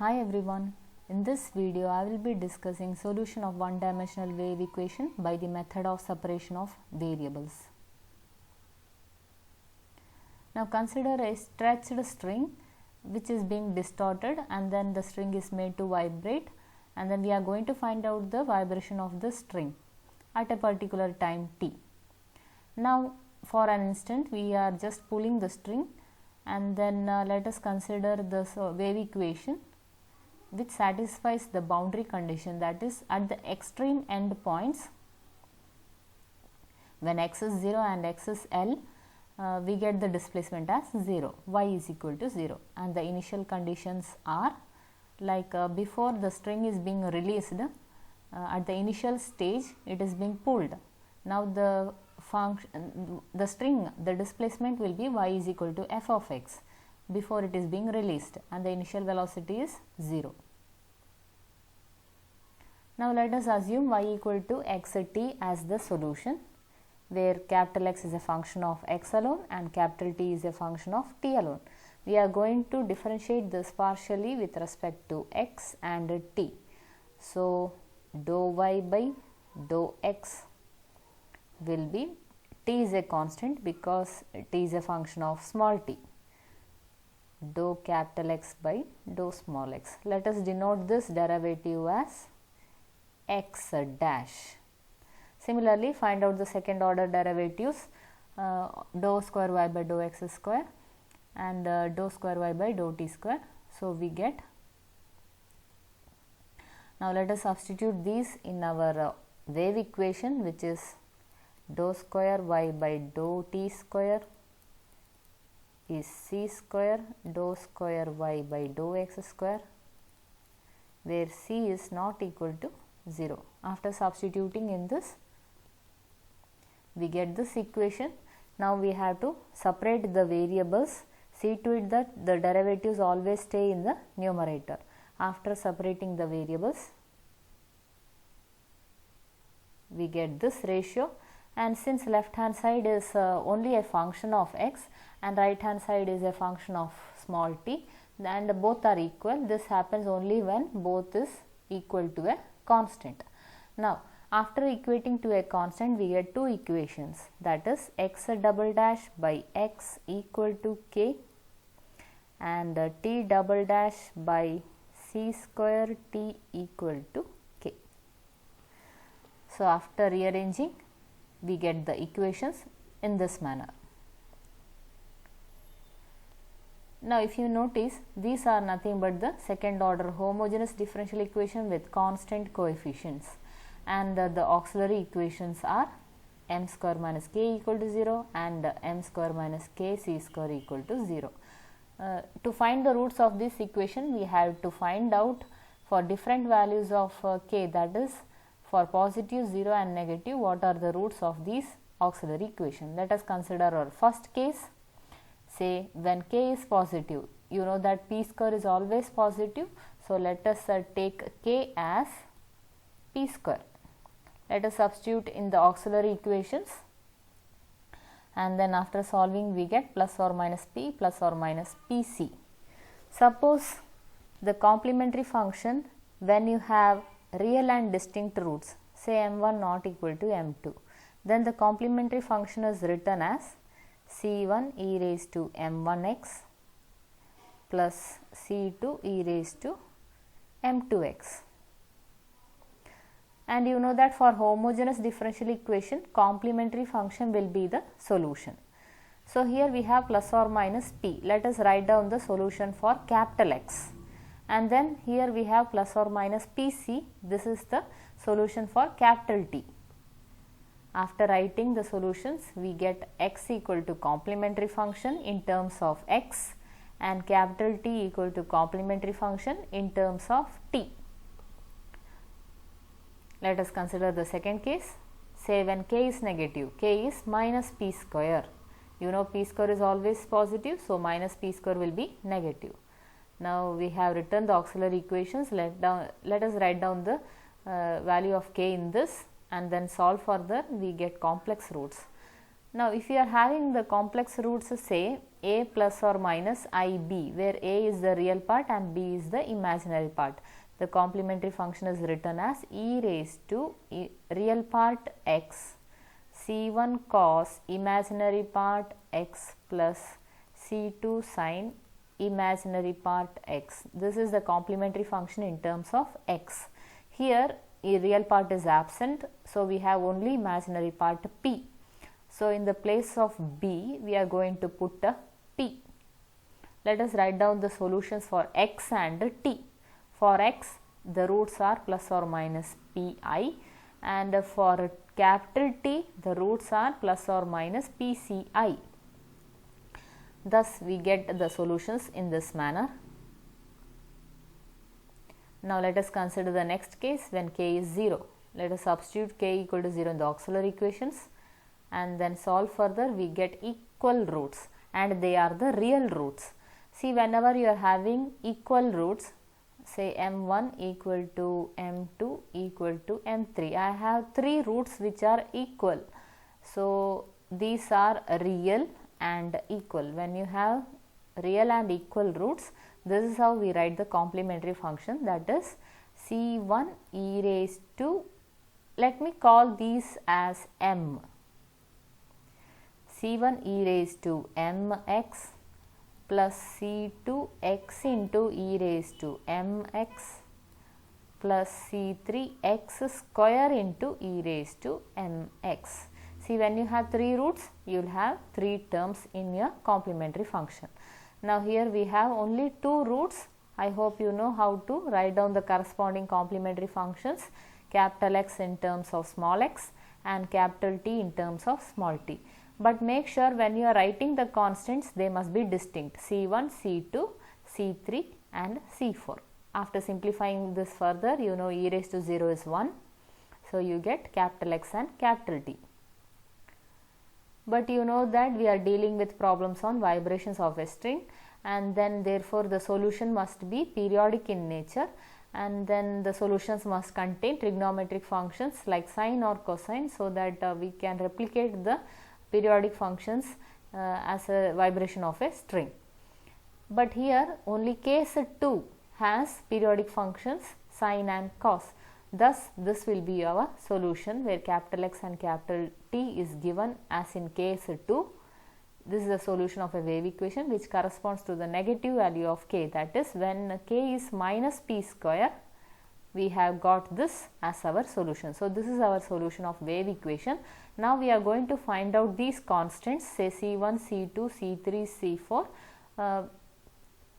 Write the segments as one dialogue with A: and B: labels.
A: Hi everyone, in this video I will be discussing solution of one-dimensional wave equation by the method of separation of variables. Now consider a stretched string which is being distorted and then the string is made to vibrate, and then we are going to find out the vibration of the string at a particular time t. Now for an instant we are just pulling the string, and then let us consider the wave equation which satisfies the boundary condition, that is at the extreme end points when x is 0 and x is L, we get the displacement as 0, y is equal to 0, and the initial conditions are like before the string is being released, at the initial stage it is being pulled. Now the string, the displacement will be y is equal to f of x before it is being released, and the initial velocity is 0. Now let us assume y equal to x at t as the solution, where capital X is a function of x alone and capital T is a function of t alone. We are going to differentiate this partially with respect to x and t. So dou y by dou x will be, t is a constant because t is a function of small t, dou capital X by dou small x. Let us denote this derivative as x dash. Similarly, find out the second order derivatives, dou square y by dou x square and dou square y by dou t square. So we get, now let us substitute these in our wave equation, which is dou square y by dou t square is c square dou square y by dou x square, where c is not equal to 0. After substituting in this, we get this equation. Now we have to separate the variables, see to it that the derivatives always stay in the numerator. After separating the variables, we get this ratio, and since left hand side is only a function of x and right hand side is a function of small t, and both are equal, this happens only when both is equal to a constant. Now after equating to a constant, we get two equations, that is x double dash by x equal to k and t double dash by c square t equal to k. So after rearranging, we get the equations in this manner. Now if you notice, these are nothing but the second order homogeneous differential equation with constant coefficients, and the auxiliary equations are m square minus k equal to 0 and m square minus k c square equal to 0. To find the roots of this equation, we have to find out for different values of k, that is for positive, 0 and negative, what are the roots of these auxiliary equation. Let us consider our first case. Say when k is positive, you know that p square is always positive, so let us take k as p square. Let us substitute in the auxiliary equations, and then after solving we get plus or minus p plus or minus pc. Suppose the complementary function, when you have real and distinct roots, say m1 not equal to m2, then the complementary function is written as c1 e raised to m1x plus c2 e raised to m2x. And you know that for homogeneous differential equation, complementary function will be the solution. So here we have plus or minus p. Let us write down the solution for capital X, and then here we have plus or minus pc. This is the solution for capital T. After writing the solutions, we get x equal to complementary function in terms of x and capital T equal to complementary function in terms of t. Let us consider the second case. Say when k is negative, k is minus p square. You know p square is always positive, so minus p square will be negative. Now we have written the auxiliary equations. Let us write down the value of k in this and then solve further. We get complex roots. Now if you are having the complex roots, say a plus or minus ib, where a is the real part and b is the imaginary part, the complementary function is written as e raised to real part x c1 cos imaginary part x plus c2 sin imaginary part x. This is the complementary function in terms of x. Here a real part is absent, so we have only imaginary part p. So in the place of b, we are going to put a p. Let us write down the solutions for x and t. For x, the roots are plus or minus pi, and for capital T, the roots are plus or minus pci. Thus, we get the solutions in this manner. Now, let us consider the next case when k is 0. Let us substitute k equal to 0 in the auxiliary equations and then solve further. We get equal roots and they are the real roots. See, whenever you are having equal roots, say m1 equal to m2 equal to m3, I have 3 roots which are equal. So, these are real and equal. When you have real and equal roots, this is how we write the complementary function, that is c1 e raised to, let me call these as m, c1 e raised to mx plus c2 x into e raised to mx plus c3 x square into e raised to mx. See, when you have 3 roots, you will have 3 terms in your complementary function. Now, here we have only 2 roots. I hope you know how to write down the corresponding complementary functions, capital X in terms of small x and capital T in terms of small t. But make sure when you are writing the constants, they must be distinct, c1, c2, c3 and c4. After simplifying this further, you know e raised to 0 is 1. So, you get capital X and capital T. But you know that we are dealing with problems on vibrations of a string, and then therefore the solution must be periodic in nature, and then the solutions must contain trigonometric functions like sine or cosine, so that we can replicate the periodic functions as a vibration of a string. But here only case 2 has periodic functions sine and cos. Thus, this will be our solution where capital X and capital T is given as in case 2. This is the solution of a wave equation which corresponds to the negative value of k, that is when k is minus p square, we have got this as our solution. So, this is our solution of wave equation. Now, we are going to find out these constants, say c1, c2, c3, c4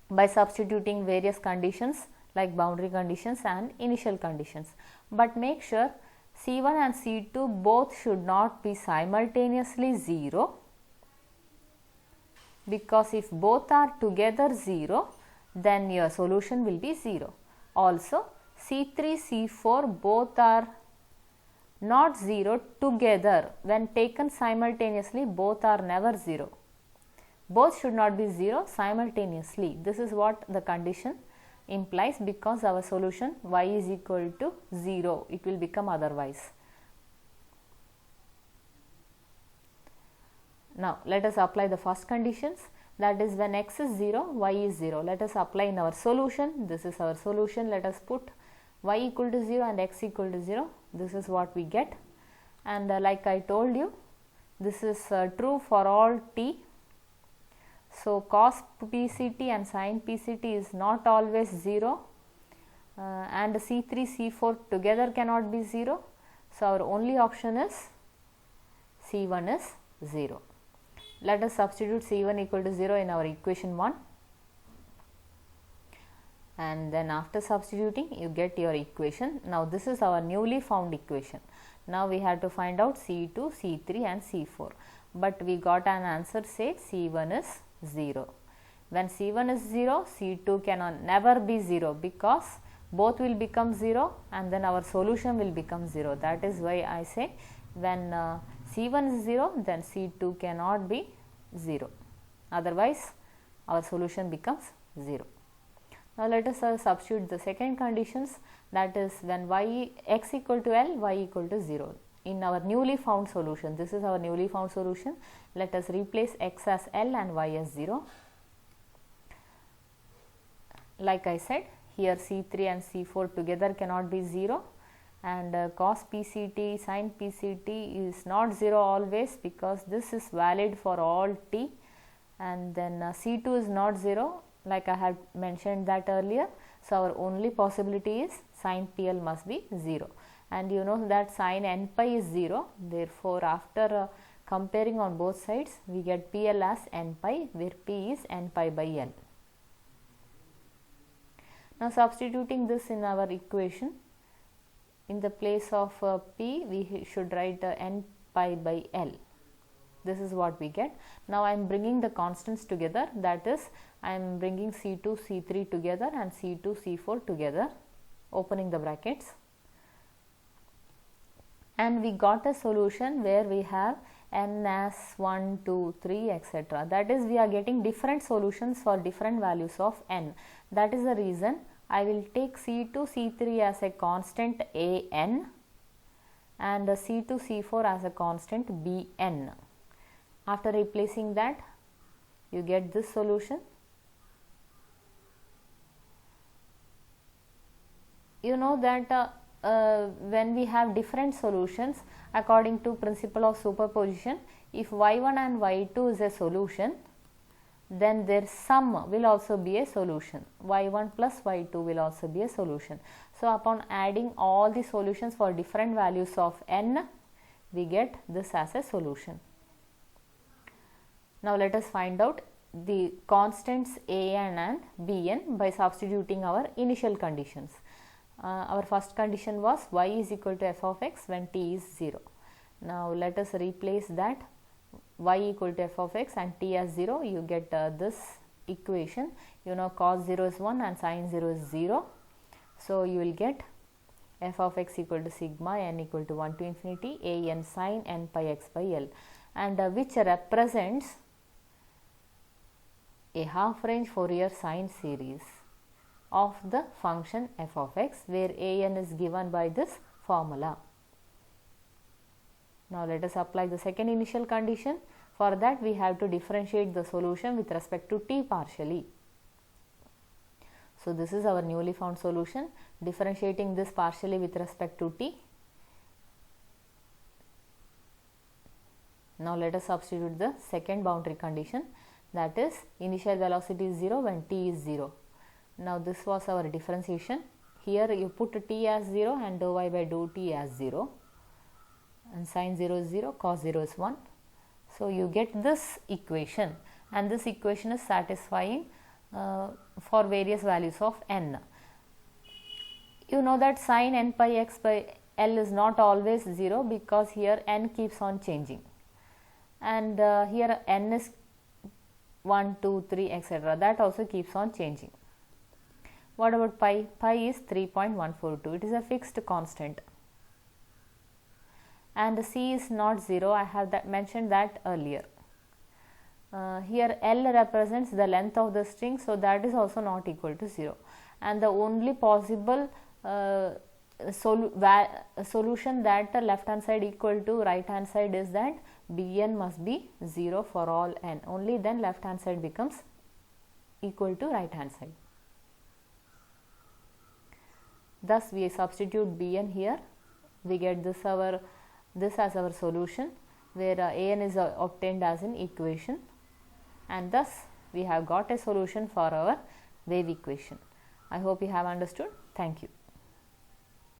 A: by substituting various conditions like boundary conditions and initial conditions. But make sure c1 and c2 both should not be simultaneously 0, because if both are together 0, then your solution will be 0. Also, c3, c4 both are not 0 together. When taken simultaneously, both are never 0. Both should not be 0 simultaneously. This is what the condition implies, because our solution y is equal to 0, it will become otherwise. Now, let us apply the first conditions, that is when x is 0, y is 0. Let us apply in our solution. This is our solution. Let us put y equal to 0 and x equal to 0. This is what we get, and like I told you, this is true for all t. So, cos PCT and sin PCT is not always 0, and C3, C4 together cannot be 0. So, our only option is C1 is 0. Let us substitute C1 equal to 0 in our equation 1, and then after substituting you get your equation. Now, this is our newly found equation. Now, we have to find out C2, C3 and C4, but we got an answer, say C1 is 0. When C1 is 0, C2 cannot never be 0, because both will become 0 and then our solution will become 0. That is why I say when C1 is 0, then C2 cannot be 0, otherwise our solution becomes 0. Now, let us substitute the second conditions, that is when x equal to L, y equal to 0. in our newly found solution. This is our newly found solution. Let us replace x as L and y as 0. Like I said, here C3 and C4 together cannot be 0, and cos PCT, sin PCT is not 0 always, because this is valid for all t, and then C2 is not 0, like I had mentioned that earlier. So our only possibility is sin PL must be 0, and you know that sin n pi is 0. Therefore, after comparing on both sides, we get PL as n pi, where P is n pi by L. Now substituting this in our equation, in the place of P we should write n pi by L. This is what we get. Now I am bringing the constants together, that is I am bringing C2, C3 together and C2, C4 together, opening the brackets, and we got a solution where we have n as 1, 2, 3 etc. That is, we are getting different solutions for different values of n. That is the reason I will take C2, C3 as a constant a n and C2, C4 as a constant b n. After replacing that, you get this solution. You know that when we have different solutions, according to principle of superposition, if y1 and y2 is a solution, then their sum will also be a solution. y1 plus y2 will also be a solution. So upon adding all the solutions for different values of n, we get this as a solution. Now let us find out the constants a(n) and bn by substituting our initial conditions. Our first condition was y is equal to f of x when t is 0. Now let us replace that, y equal to f of x and t as 0, you get this equation. You know cos 0 is 1 and sin 0 is 0. So you will get f of x equal to sigma n equal to 1 to infinity a n sin n pi x by L, and which represents a half range Fourier sine series of the function f of x, where a n is given by this formula. Now let us apply the second initial condition. For that we have to differentiate the solution with respect to t partially. So this is our newly found solution, differentiating this partially with respect to t. Now let us substitute the second boundary condition, that is initial velocity is 0 when t is 0. Now this was our differentiation. Here you put t as 0 and dou y by dou t as 0, and sin 0 is 0, cos 0 is 1. So you get this equation, and this equation is satisfying for various values of n. You know that sin n pi x by L is not always 0, because here n keeps on changing, and here n is 1, 2, 3 etc. that also keeps on changing. What about pi? Pi is 3.142. It is a fixed constant, and c is not 0. I have mentioned that earlier. Here L represents the length of the string, so that is also not equal to 0, and the only possible solution that left hand side equal to right hand side is that bn must be 0 for all n. Only then left hand side becomes equal to right hand side. Thus we substitute bn here, we get this as our solution, where an is obtained as an equation, and thus we have got a solution for our wave equation. I hope you have understood. Thank you.